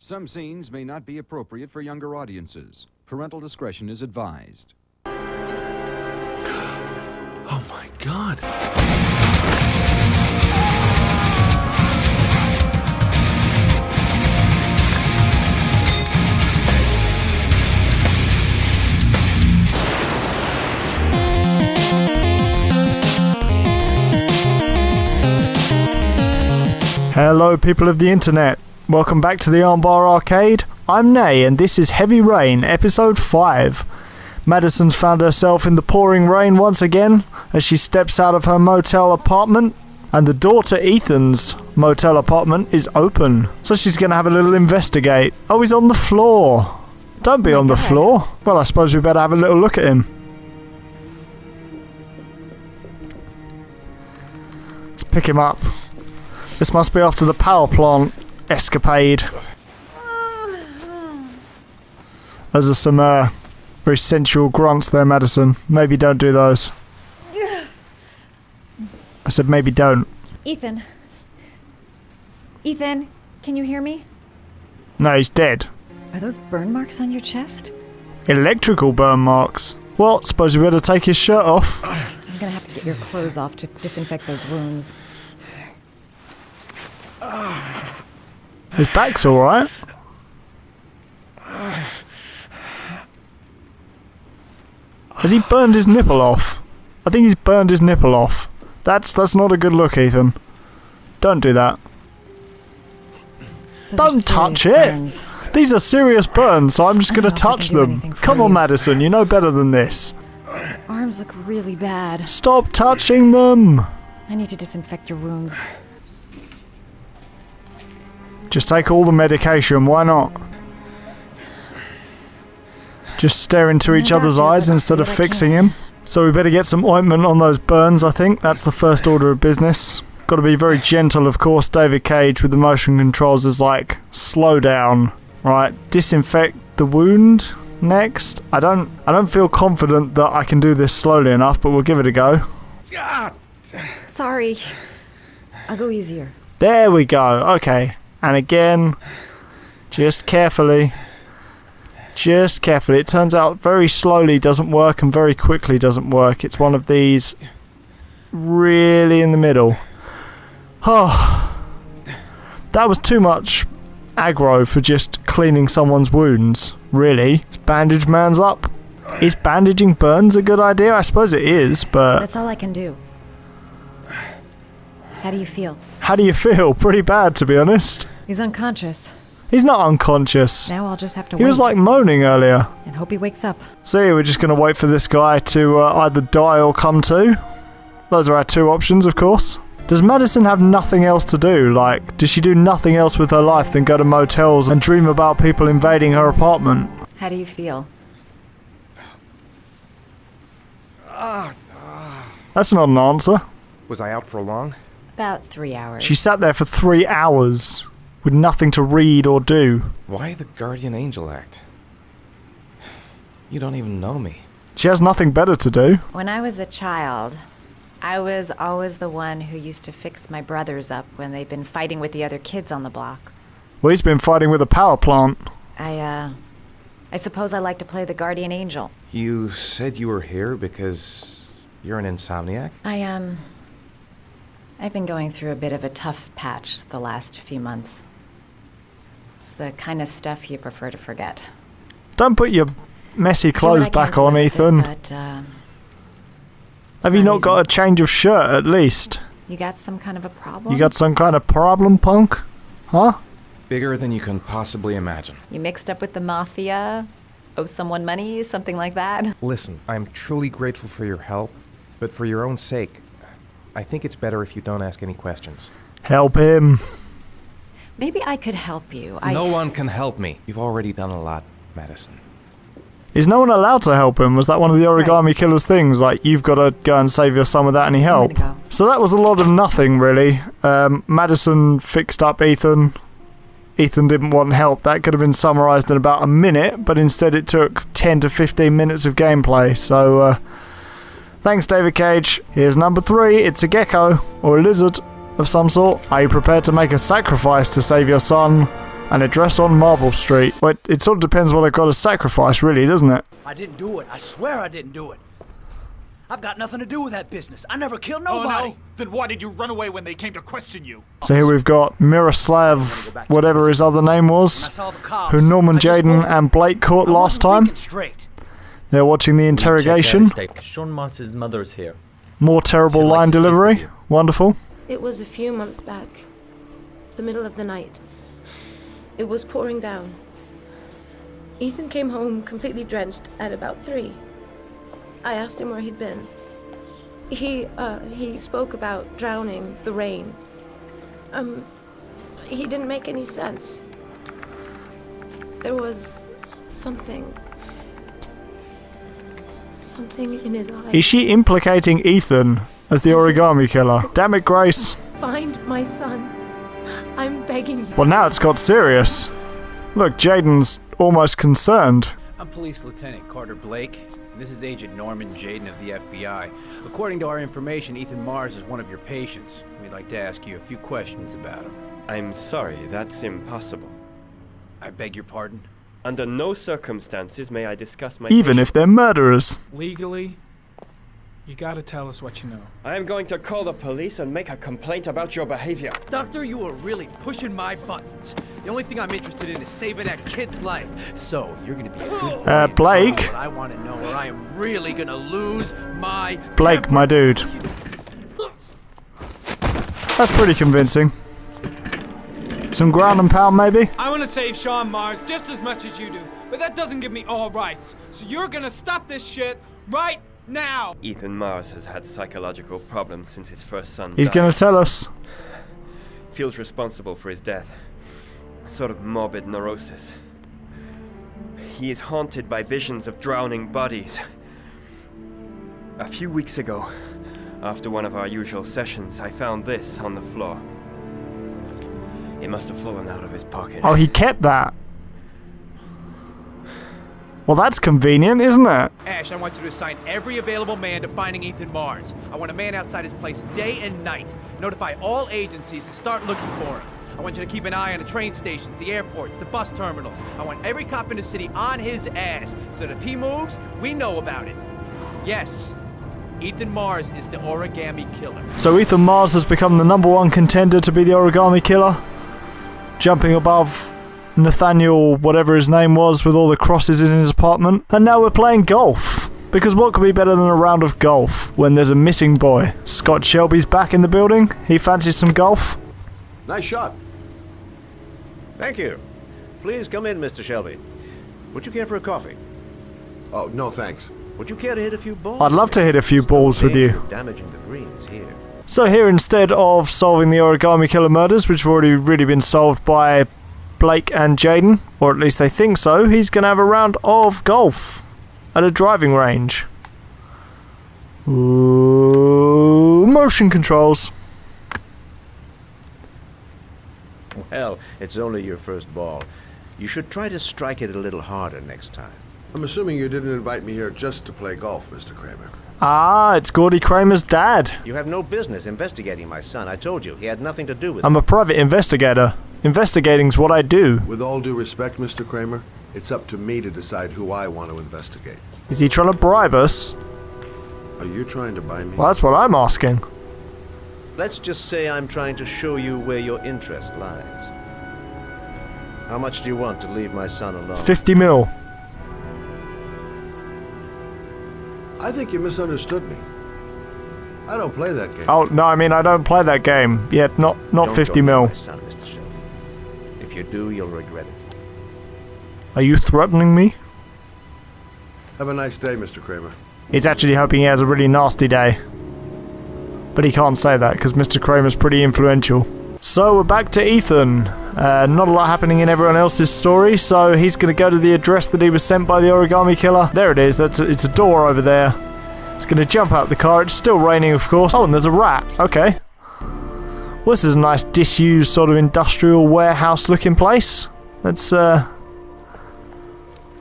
Some scenes may not be appropriate for younger audiences. Parental discretion is advised. Oh my God. Hello people of the internet, welcome back to the Armbar arcade. I'm Nay and this is Heavy Rain, episode 5. Madison's found herself in the pouring rain once again as she steps out of her motel apartment, and the door to Ethan's motel apartment is open, so she's going to have a little investigate. Oh, he's on the floor. Don't be on the floor. Well, I suppose we better have a little look at him. Let's pick him up. This must be after the power plant escapade. Those are some very sensual grunts there, Madison. Maybe don't do those. I said maybe don't. Ethan. Ethan, can you hear me? No, he's dead. Are those burn marks on your chest? Electrical burn marks. Well, suppose we better take his shirt off. I'm gonna have to get your clothes off to disinfect those wounds. His back's alright. Has he burned his nipple off? I think he's burned his nipple off. That's not a good look, Ethan. Don't do that. Don't touch it! These are serious burns, so I'm just gonna touch them. Come on, Madison, you know better than this. Arms look really bad. Stop touching them! I need to disinfect your wounds. Just take all the medication, why not? Just stare into each other's eyes instead of fixing him. So we better get some ointment on those burns, I think. That's the first order of business. Got to be very gentle, of course. David Cage with the motion controls is like, slow down. Right, disinfect the wound next. I don't feel confident that I can do this slowly enough, but we'll give it a go. Sorry. I'll go easier. There we go, okay. And again, just carefully. Just carefully. It turns out very slowly doesn't work and very quickly doesn't work. It's one of these really in the middle. Oh, that was too much aggro for just cleaning someone's wounds, really. Is bandage man's up? Is bandaging burns a good idea? I suppose it is, but... That's all I can do. How do you feel? How do you feel? Pretty bad, to be honest. He's unconscious. He's not unconscious. Now I'll just have to wait. He was like moaning earlier. And hope he wakes up. So we're just going to wait for this guy to either die or come to. Those are our two options, of course. Does Madison have nothing else to do? Like, does she do nothing else with her life than go to motels and dream about people invading her apartment? How do you feel? That's not an answer. Was I out for long? About 3 hours. She sat there for 3 hours with nothing to read or do. Why the guardian angel act? You don't even know me. She has nothing better to do. When I was a child, I was always the one who used to fix my brothers up when they'd been fighting with the other kids on the block. Well, he's been fighting with a power plant. I suppose I like to play the guardian angel. You said you were here because you're an insomniac? I've been going through a bit of a tough patch the last few months. It's the kind of stuff you prefer to forget. Don't put your messy clothes back on, Ethan. Have you not got a change of shirt, at least? You got some kind of a problem? You got some kind of problem, punk? Huh? Bigger than you can possibly imagine. You mixed up with the mafia? Owe someone money? Something like that? Listen, I'm truly grateful for your help, but for your own sake, I think it's better if you don't ask any questions. Help him. Maybe I could help you. No one can help me. You've already done a lot, Madison. Is no one allowed to help him? Was that one of the Origami Killer's things? Like, you've got to go and save your son without any help? Go. So that was a lot of nothing, really. Madison fixed up Ethan. Ethan didn't want help. That could have been summarised in about a minute, but instead it took 10 to 15 minutes of gameplay. So, thanks, David Cage. Here's number 3. It's a gecko, or a lizard of some sort. Are you prepared to make a sacrifice to save your son An address on Marble Street. Well, it sort of depends what I've got to sacrifice, really, doesn't it? I didn't do it. I swear I didn't do it. I've got nothing to do with that business. I never killed nobody. Oh, no? Then why did you run away when they came to question you? So here we've got Miroslav, whatever his other name When I was, saw the cops, who Norman I just Jaden woke- and Blake caught I last wasn't time. thinking straight. They're watching the interrogation. Sean Mars's mother's here. More terrible She'd like line to speak with delivery. you. Wonderful. It was a few months back, the middle of the night. It was pouring down. Ethan came home completely drenched at about 3. I asked him where he'd been. He spoke about drowning, the rain. He didn't make any sense. There was something in his eyes. Is she implicating Ethan as the origami killer? Damn it, Grace. Find my son. I'm begging you. Well, now it's got serious. Look, Jaden's almost concerned. I'm Police Lieutenant Carter Blake, and this is Agent Norman Jaden of the FBI. According to our information, Ethan Mars is one of your patients. We'd like to ask you a few questions about him. I'm sorry, that's impossible. I beg your pardon? Under no circumstances may I discuss my Even if they're murderers. Legally, you gotta tell us what you know. I am going to call the police and make a complaint about your behavior. Doctor, you are really pushing my buttons. The only thing I'm interested in is saving that kid's life. So, you're gonna be a good boy and Blake? tell me what I want to know, or I am really gonna lose my Blake, temper. my dude. That's pretty convincing. Some ground and pound, maybe? I want to save Sean Mars just as much as you do, but that doesn't give me all rights. So you're gonna stop this shit right now. Ethan Mars has had psychological problems since his first son He's died. gonna tell us. Feels responsible for his death. A sort of morbid neurosis. He is haunted by visions of drowning bodies. A few weeks ago, after one of our usual sessions, I found this on the floor. It must have fallen out of his pocket. Oh, he kept that. Well, that's convenient, isn't it? Ash, I want you to assign every available man to finding Ethan Mars. I want a man outside his place day and night. Notify all agencies to start looking for him. I want you to keep an eye on the train stations, the airports, the bus terminals. I want every cop in the city on his ass, so that if he moves, we know about it. Yes, Ethan Mars is the origami killer. So Ethan Mars has become the #1 contender to be the origami killer. Jumping above Nathaniel, whatever his name was, with all the crosses in his apartment. And now we're playing golf. Because what could be better than a round of golf when there's a missing boy? Scott Shelby's back in the building. He fancies some golf. Nice shot. Thank you. Please come in, Mr. Shelby. Would you care for a coffee? Oh, no thanks. Would you care to hit a few balls? I'd love to hit a few balls with you. Damaging the greens here. So here, instead of solving the origami killer murders, which have already really been solved by Blake and Jaden, or at least they think so, he's going to have a round of golf at a driving range. Ooh, motion controls. Well, it's only your first ball. You should try to strike it a little harder next time. I'm assuming you didn't invite me here just to play golf, Mr. Kramer. Ah, it's Gordy Kramer's dad. You have no business investigating my son. I told you, he had nothing to do with it. I'm a private investigator. Investigating's what I do. With all due respect, Mr. Kramer, it's up to me to decide who I want to investigate. Is he trying to bribe us? Are you trying to buy me? Well, that's what I'm asking. Let's just say I'm trying to show you where your interest lies. How much do you want to leave my son alone? 50 mil. I think you misunderstood me. I don't play that game. Oh, no, I mean, I don't play that game. Yeah, not Don't 50 go near mil. my son, Mr. Shelby. If you do, you'll regret it. Are you threatening me? Have a nice day, Mr. Kramer. He's actually hoping he has a really nasty day. But he can't say that because Mr. Kramer's pretty influential. So we're back to Ethan. Not a lot happening in everyone else's story, so he's going to go to the address that he was sent by the origami killer. There it is. It's a door over there. He's going to jump out the car. It's still raining, of course. Oh, and there's a rat. Okay. Well, this is a nice disused sort of industrial warehouse looking place. Let's have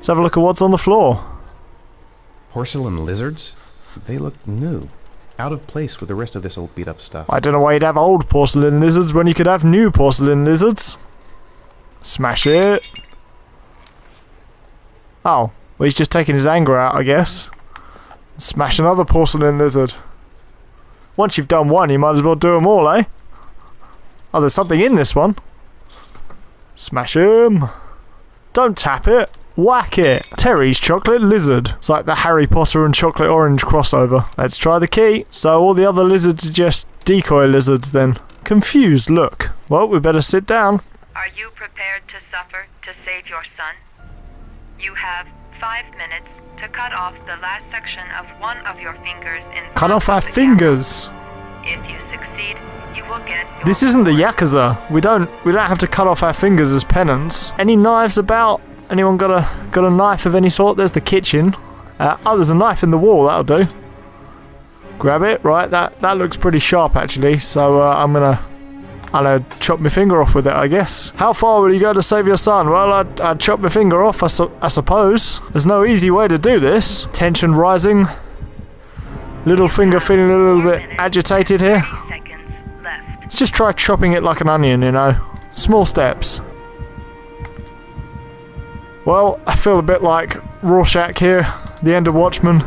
a look at what's on the floor. Porcelain lizards? They look new. Out of place with the rest of this old beat-up stuff. I don't know why you'd have old porcelain lizards when you could have new porcelain lizards. Smash it. Oh, well, he's just taking his anger out, I guess. Smash another porcelain lizard. Once you've done one, you might as well do them all, eh? Oh, there's something in this one. Smash him. Don't tap it. Whack it. Terry's chocolate lizard. It's like the Harry Potter and chocolate orange crossover. Let's try the key. So all the other lizards are just decoy lizards then. Confused look. Well, we better sit down. Are you prepared to suffer to save your son? You have 5 minutes to cut off the last section of one of your fingers in Cut off our fingers. If you succeed, you will get your This isn't the yakuza. We don't have to cut off our fingers as penance. Any knives about? Anyone got a knife of any sort? There's the kitchen. Oh, there's a knife in the wall. That'll do. Grab it. Right, that looks pretty sharp actually. So I'm gonna chop my finger off with it, I guess. How far will you go to save your son? Well, I'd chop my finger off, I suppose. There's no easy way to do this. Tension rising. Little finger feeling a little bit agitated here. Let's just try chopping it like an onion, you know. Small steps. Well, I feel a bit like Rorschach here, the end of Watchmen.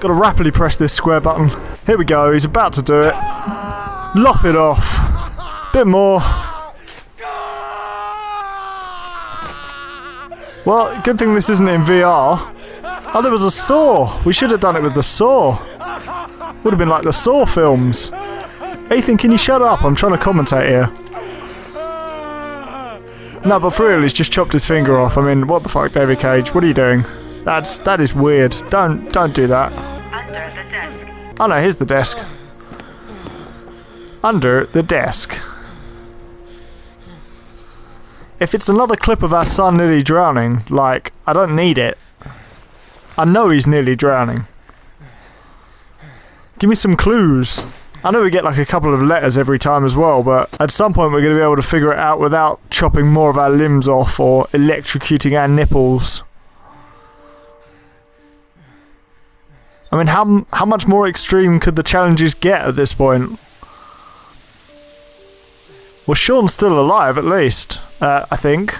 Gotta rapidly press this square button. Here we go, he's about to do it. Lop it off. Bit more. Well, good thing this isn't in VR. Oh, there was a saw. We should have done it with the saw. Would have been like the Saw films. Ethan, can you shut up? I'm trying to commentate here. No, but for real, he's just chopped his finger off. I mean, what the fuck, David Cage? What are you doing? That is weird. Don't do that. under the desk. Oh no, here's the desk. Under the desk. If it's another clip of our son nearly drowning, like, I don't need it. I know he's nearly drowning. Give me some clues. I know we get like a couple of letters every time as well, but at some point we're going to be able to figure it out without chopping more of our limbs off or electrocuting our nipples. I mean, how much more extreme could the challenges get at this point? Well, Sean's still alive at least, I think.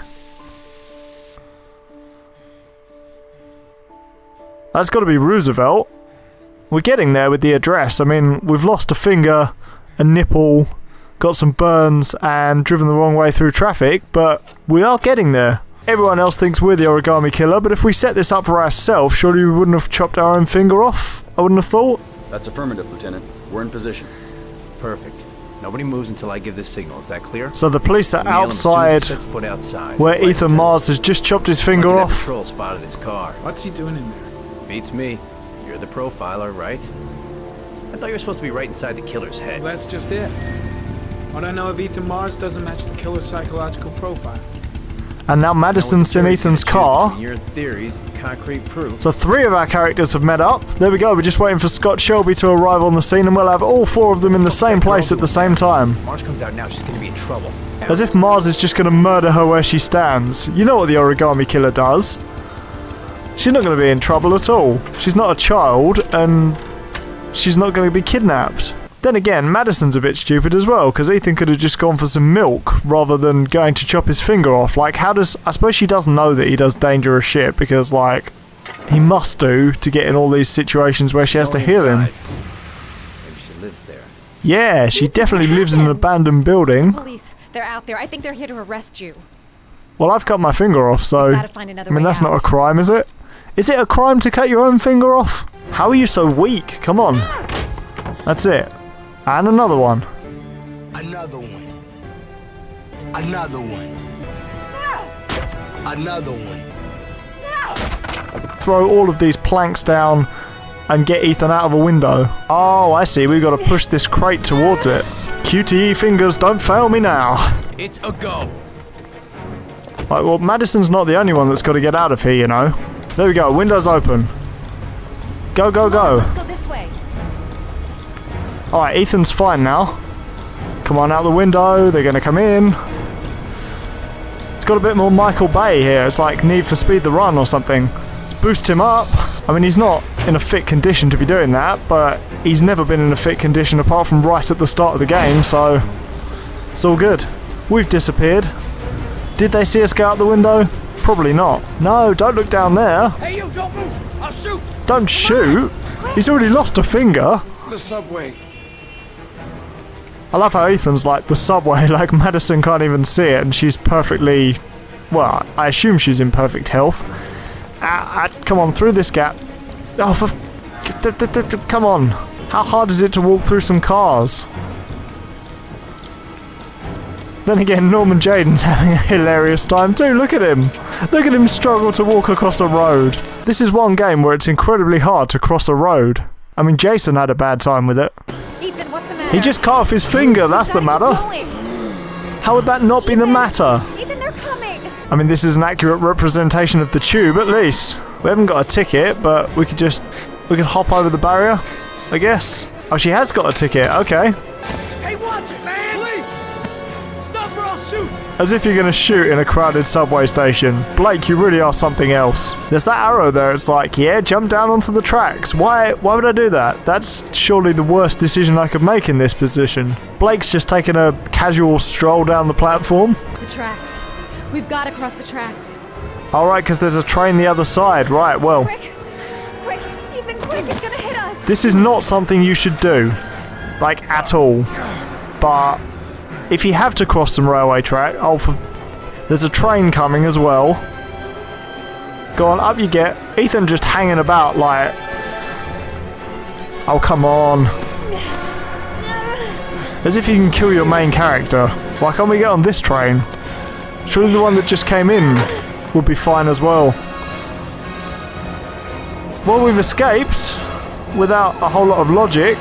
That's got to be Roosevelt. We're getting there with the address. I mean, we've lost a finger, a nipple, got some burns, and driven the wrong way through traffic, but we are getting there. Everyone else thinks we're the origami killer, but if we set this up for ourselves, surely we wouldn't have chopped our own finger off? I wouldn't have thought. That's affirmative, Lieutenant. We're in position. Perfect. Nobody moves until I give this signal. Is that clear? So the police are outside, where Ethan Mars has just chopped his finger off. Patrol spotted his car. What's he doing in there? Beats me. You're the profiler, right? I thought you were supposed to be right inside the killer's head. Well, that's just it. What I know of Ethan Mars doesn't match the killer's psychological profile. And now Madison's in Ethan's car. Your theories, concrete proof. So 3 of our characters have met up. There we go, we're just waiting for Scott Shelby to arrive on the scene and we'll have all 4 of them in the same place at the same time. Mars comes out now, she's gonna be in trouble. As if Mars is just gonna murder her where she stands. You know what the origami killer does. She's not gonna be in trouble at all. She's not a child and she's not gonna be kidnapped. Then again, Madison's a bit stupid as well, because Ethan could have just gone for some milk rather than going to chop his finger off. Like, how does... I suppose she doesn't know that he does dangerous shit, because, like, he must do to get in all these situations where she has to heal him. Maybe she lives there. Yeah, she definitely lives in an abandoned building. Police, they're out there. I think they're here to arrest you. Well, I've cut my finger off, so... Gotta find another I mean, way that's not out. a crime, is it? Is it a crime to cut your own finger off? How are you so weak? Come on. That's it. And another one. Another one. Another one. Another one. Throw all of these planks down and get Ethan out of a window. Oh, I see. We've got to push this crate towards it. QTE fingers, don't fail me now. It's a go. Right, well, Madison's not the only one that's got to get out of here, you know. There we go. Windows open. Go, go, go. Let's go this way. Alright, Ethan's fine now. Come on out the window, they're gonna come in. It's got a bit more Michael Bay here, it's like Need for Speed the Run or something. Let's boost him up. I mean, he's not in a fit condition to be doing that, but he's never been in a fit condition apart from right at the start of the game, so it's all good. We've disappeared. Did they see us go out the window? Probably not. No, don't look down there. Hey, you, don't move! I'll shoot! Don't shoot! He's already lost a finger. The subway. I love how Ethan's like, the subway, like Madison can't even see it and she's perfectly... Well, I assume she's in perfect health. Come on, through this gap. Oh, come on. How hard is it to walk through some cars? Then again, Norman Jaden's having a hilarious time too. Look at him. Look at him struggle to walk across a road. This is one game where it's incredibly hard to cross a road. I mean, Jason had a bad time with it. Ethan, what's the matter? He just cut off his finger, that's the matter. How would that not be the matter? Ethan, they're coming. I mean, this is an accurate representation of the tube, at least. We haven't got a ticket, but we could hop over the barrier, I guess. Oh, she has got a ticket, okay. Hey, watch it, man! Please! Stop or I'll shoot! As if you're going to shoot in a crowded subway station. Blake, you really are something else. There's that arrow there, it's like, yeah, jump down onto the tracks. Why would I do that? That's surely the worst decision I could make in this position. Blake's just taking a casual stroll down the platform. The tracks. We've got to cross the tracks. Alright, because there's a train the other side. Right, well. Quick, Ethan, quick, it's gonna hit us. This is not something you should do. Like, at all. But if you have to cross some railway track, there's a train coming as well. Go on, up you get. Ethan just hanging about like... Oh, come on. As if you can kill your main character. Why can't we get on this train? Surely the one that just came in would be fine as well. Well, we've escaped without a whole lot of logic.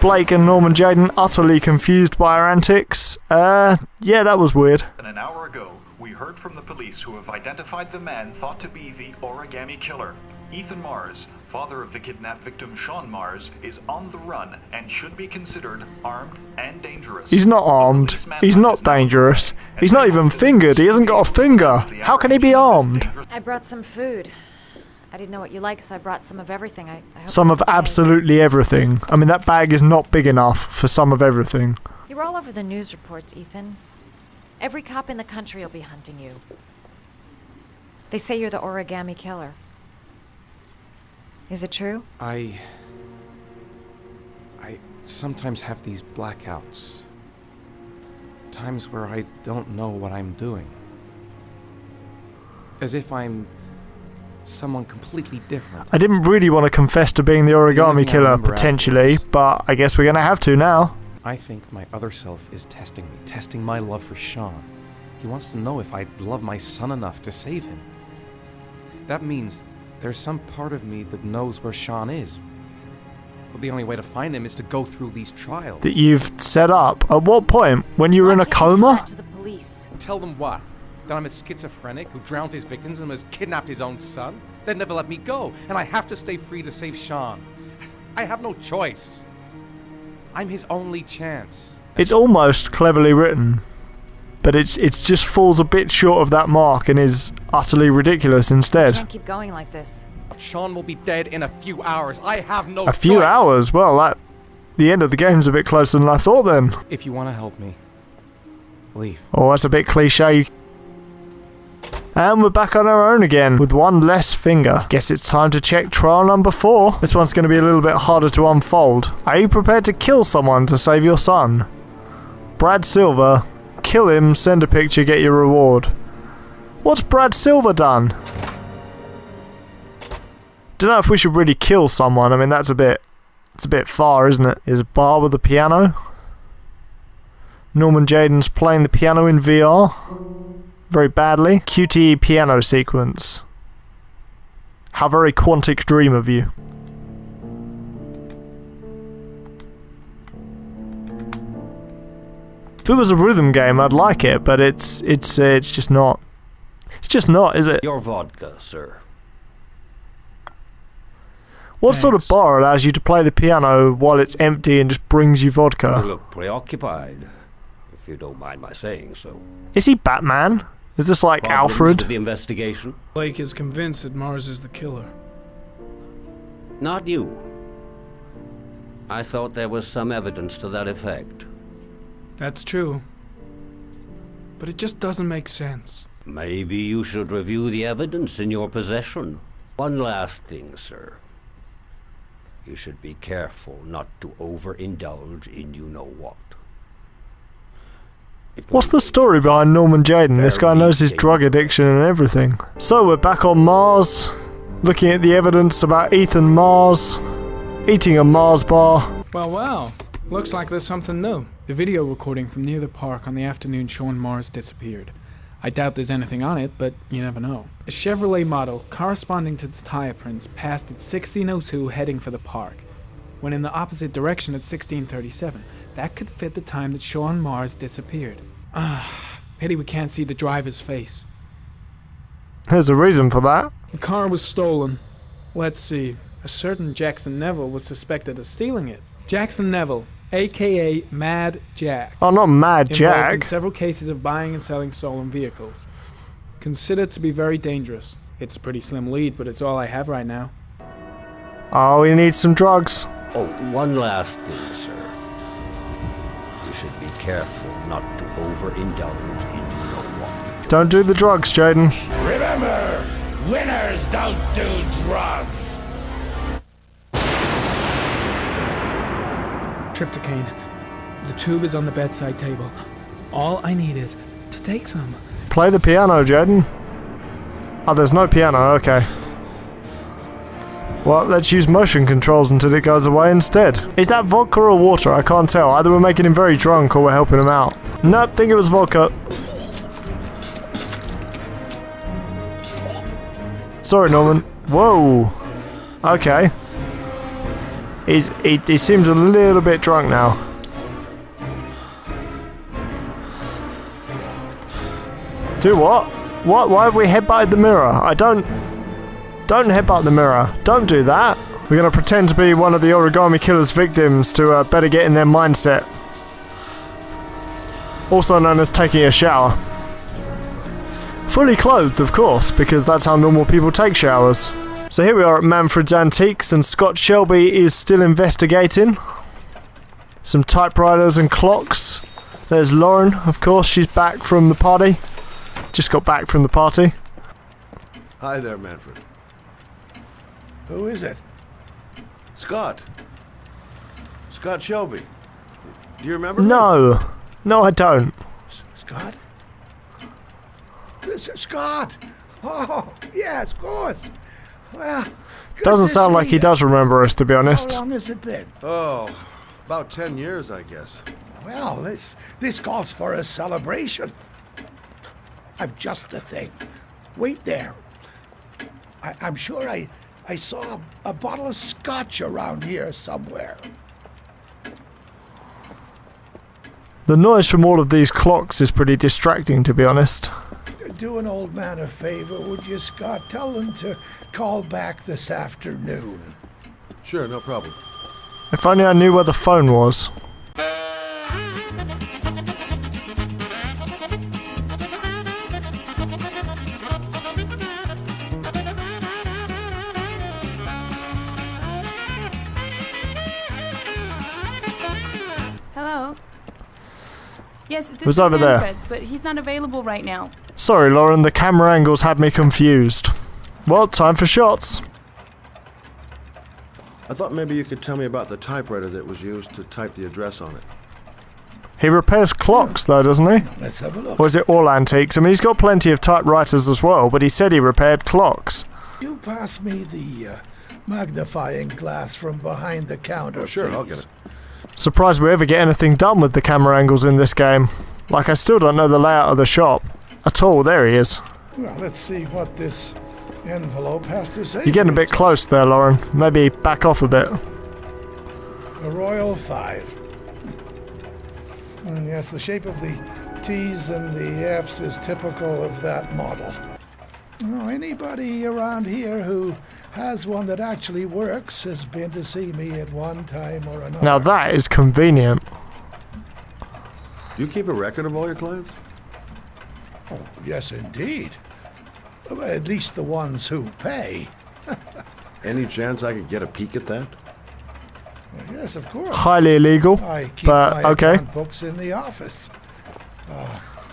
Blake and Norman Jaden utterly confused by our antics. Yeah, that was weird. An hour ago, we heard from the police who have identified the man thought to be the origami killer. Ethan Mars, father of the kidnapped victim Sean Mars, is on the run and should be considered armed and dangerous. He's not armed. He's not dangerous. He's not even fingered. He hasn't got a finger. How can he be armed? I brought some food. I didn't know what you liked, so I brought some of everything. I hope Some of it's okay. absolutely everything. I mean, that bag is not big enough for some of everything. You were all over the news reports, Ethan. Every cop in the country will be hunting you. They say you're the origami killer. Is it true? I sometimes have these blackouts. Times where I don't know what I'm doing. As if I'm someone completely different. I didn't really want to confess to being the origami killer, potentially, but I guess we're gonna have to now. I think my other self is testing me, testing my love for Sean. He wants to know if I love my son enough to save him. That means there's some part of me that knows where Sean is. But the only way to find him is to go through these trials. That you've set up. At what point? When you were in a coma? To the police. Tell them what? That I'm a schizophrenic who drowns his victims and has kidnapped his own son? They'd never let me go, and I have to stay free to save Sean. I have no choice. I'm his only chance. It's almost cleverly written, but it just falls a bit short of that mark and is utterly ridiculous instead. Can't keep going like this. Sean will be dead in a few hours. I have no A few hours? Well, the end of the game's a bit closer than I thought then. If you want to help me, leave. Oh, that's a bit cliche. And we're back on our own again, with one less finger. Guess it's time to check trial number 4. This one's going to be a little bit harder to unfold. Are you prepared to kill someone to save your son? Brad Silver. Kill him, send a picture, get your reward. What's Brad Silver done? Don't know if we should really kill someone. I mean, it's a bit far, isn't it? Is a bar with a piano? Norman Jaden's playing the piano in VR. Very badly. QTE piano sequence. How very Quantic Dream of you. If it was a rhythm game, I'd like it, but it's just not. It's just not, is it? Your vodka, sir. What sort of bar allows you to play the piano while it's empty and just brings you vodka? You look preoccupied, if you don't mind my saying so. Is he Batman? Is this like Problems Alfred? with the investigation? Blake is convinced that Mars is the killer. Not you. I thought there was some evidence to that effect. That's true. But it just doesn't make sense. Maybe you should review the evidence in your possession. One last thing, sir. You should be careful not to overindulge in you-know-what. What's the story behind Norman Jayden? This guy knows his drug addiction and everything. So we're back on Mars, looking at the evidence about Ethan Mars eating a Mars bar. Well. Looks like there's something new. The video recording from near the park on the afternoon Sean Mars disappeared. I doubt there's anything on it, but you never know. A Chevrolet model corresponding to the tire prints passed at 16:02 heading for the park, when in the opposite direction at 16:37. That could fit the time that Sean Mars disappeared. Pity we can't see the driver's face. There's a reason for that. The car was stolen. Let's see. A certain Jackson Neville was suspected of stealing it. Jackson Neville, a.k.a. Mad Jack. Oh, not Mad Jack. Involved in several cases of buying and selling stolen vehicles. Considered to be very dangerous. It's a pretty slim lead, but it's all I have right now. Oh, he needs some drugs. Oh, one last thing, sir. You should be careful not to overindulge in you-know-what. Don't do the drugs, Jayden. Remember, winners don't do drugs. Trypticane. The tube is on the bedside table. All I need is to take some. Play the piano, Jayden. Oh, there's no piano, okay. Well, let's use motion controls until it goes away instead. Is that vodka or water? I can't tell. Either we're making him very drunk or we're helping him out. Nope, think it was vodka. Sorry, Norman. Whoa. Okay. He seems a little bit drunk now. Do what? What? Why have we headbutted the mirror? Don't headbutt the mirror. Don't do that. We're going to pretend to be one of the origami killer's victims to better get in their mindset. Also known as taking a shower. Fully clothed, of course, because that's how normal people take showers. So here we are at Manfred's Antiques, and Scott Shelby is still investigating. Some typewriters and clocks. There's Lauren, of course, she's back from the party. Just got back from the party. Hi there, Manfred. Who is it? Scott. Scott Shelby. Do you remember me? No, I don't. Scott? Scott! Oh, yes, of course. Well, Doesn't sound like he does remember us, to be honest. How long has it been? Oh, about 10 years, I guess. Well, this calls for a celebration. I've just the thing. Wait there. I'm sure I saw a bottle of scotch around here somewhere. The noise from all of these clocks is pretty distracting, to be honest. Do an old man a favor, would you, Scott? Tell them to call back this afternoon. Sure, no problem. If only I knew where the phone was. Hello? Yes, this Who's is over there? Manfred's, but he's not available right now. Sorry, Lauren, the camera angles had me confused. Well, time for shots. I thought maybe you could tell me about the typewriter that was used to type the address on it. He repairs clocks, though, doesn't he? Let's have a look. Or is it all antiques? I mean, he's got plenty of typewriters as well, but he said he repaired clocks. You pass me the magnifying glass from behind the counter, Sure, please. I'll get it. Surprised we ever get anything done with the camera angles in this game. Like, I still don't know the layout of the shop at all. There he is. Well, let's see what this envelope has to say. You're getting a bit close there, Lauren. Maybe back off a bit. A Royal 5. And yes, the shape of the T's and the F's is typical of that model. Now, anybody around here who has one that actually works has been to see me at one time or another. Now that is convenient. Do you keep a record of all your clients? Oh, yes, indeed. Well, at least the ones who pay. Any chance I could get a peek at that? Yes, of course. Highly illegal, I keep but my okay. account books in the office.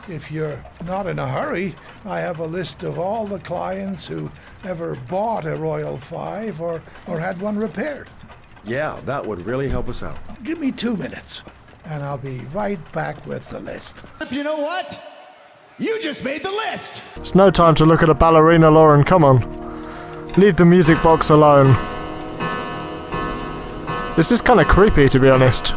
If you're not in a hurry, I have a list of all the clients who ever bought a Royal 5 or had one repaired. Yeah, that would really help us out. Give me 2 minutes, and I'll be right back with the list. You know what? You just made the list! It's no time to look at a ballerina, Lauren, come on. Leave the music box alone. This is kind of creepy, to be honest.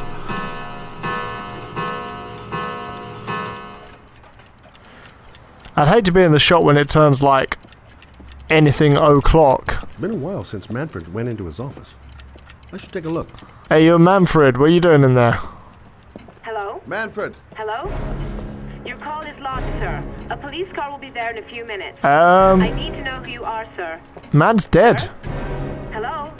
I'd hate to be in the shot when it turns like anything o'clock. It's been a while since Manfred went into his office. I should take a look. Hey, you're Manfred. What are you doing in there? Hello? Manfred! Hello? Your call is lodged, sir. A police car will be there in a few minutes. Um, I need to know who you are, sir. Man's dead. Hello?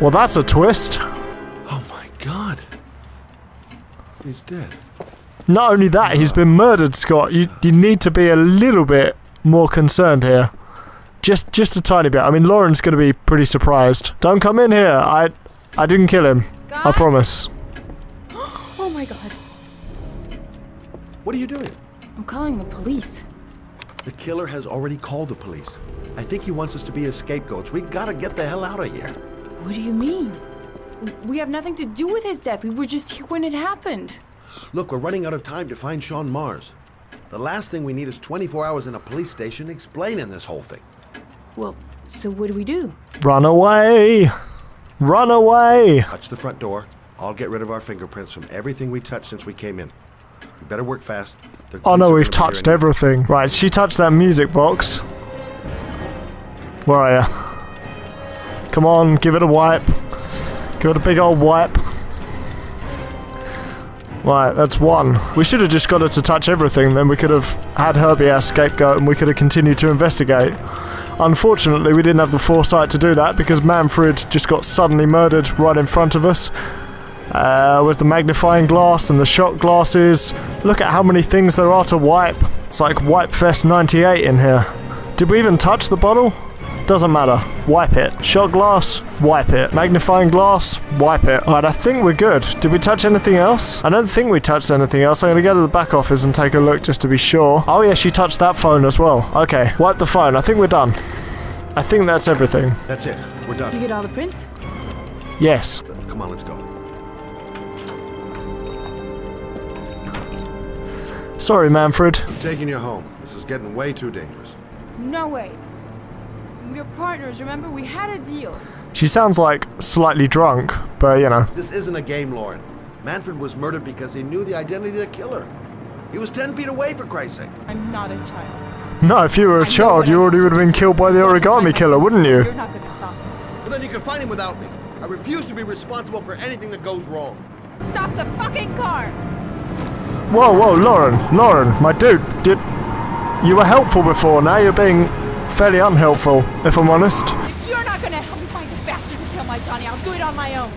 Well, that's a twist. Oh my god. He's dead. Not only that, he's been murdered, Scott. You need to be a little bit more concerned here. Just a tiny bit. I mean, Lauren's going to be pretty surprised. Don't come in here. I didn't kill him. Scott? I promise. Oh my god. What are you doing? I'm calling the police. The killer has already called the police. I think he wants us to be his scapegoats. We gotta get the hell out of here. What do you mean? We have nothing to do with his death. We were just here when it happened. Look, we're running out of time to find Sean Mars. The last thing we need is 24 hours in a police station explaining this whole thing. Well, so what do we do? Run away! Run away! Touch the front door. I'll get rid of our fingerprints from everything we touched since we came in. We better work fast. Oh no, we've touched everything. Right, she touched that music box. Where are you? Come on, give it a wipe. Give it a big old wipe. Right, that's one. We should have just got her to touch everything, then we could have had her be our scapegoat and we could have continued to investigate. Unfortunately, we didn't have the foresight to do that because Manfred just got suddenly murdered right in front of us. With the magnifying glass and the shot glasses. Look at how many things there are to wipe. It's like Wipe Fest 98 in here. Did we even touch the bottle? Doesn't matter. Wipe it. Shot glass, wipe it. Magnifying glass, wipe it. Alright, I think we're good. Did we touch anything else? I don't think we touched anything else. I'm gonna go to the back office and take a look just to be sure. Oh yeah, she touched that phone as well. Okay, wipe the phone. I think we're done. I think that's everything. That's it. We're done. You get all the prints? Yes. Come on, let's go. Sorry, Manfred. I'm taking you home. This is getting way too dangerous. No way. We're partners, remember? We had a deal. She sounds like slightly drunk, but you know. This isn't a game, Lauren. Manfred was murdered because he knew the identity of the killer. He was 10 feet away, for Christ's sake. I'm not a child. No, if you were a child, you already would have been killed by the origami killer, wouldn't you? You're not gonna stop me. Well, then you can find him without me. I refuse to be responsible for anything that goes wrong. Stop the fucking car! Whoa, Lauren, my dude, you were helpful before, now you're being fairly unhelpful, if I'm honest. If you're not gonna help me find the bastard to kill my Johnny, I'll do it on my own.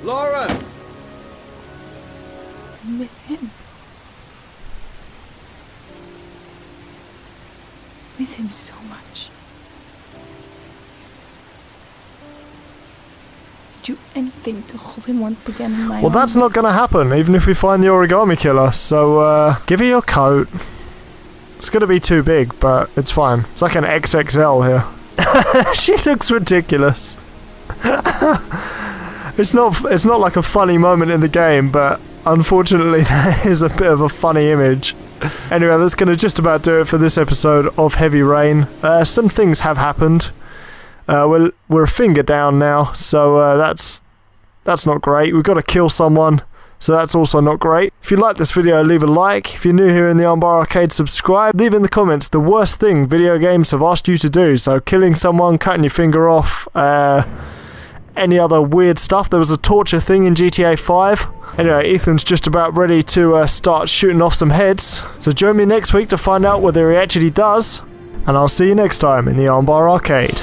Lauren! I miss him. I miss him so much. Do anything to hold him once again in my Well, that's arms. not going to happen, even if we find the origami killer, so give her your coat. It's going to be too big, but it's fine. It's like an XXL here. She looks ridiculous. It's not like a funny moment in the game, but unfortunately there is a bit of a funny image. Anyway, that's going to just about do it for this episode of Heavy Rain. Some things have happened. We're a finger down now, so that's not great. We've got to kill someone, so that's also not great. If you like this video, leave a like. If you're new here in the Armbar Arcade, subscribe. Leave in the comments the worst thing video games have asked you to do. So killing someone, cutting your finger off, any other weird stuff. There was a torture thing in GTA 5. Anyway, Ethan's just about ready to start shooting off some heads. So join me next week to find out whether he actually does. And I'll see you next time in the Armbar Arcade.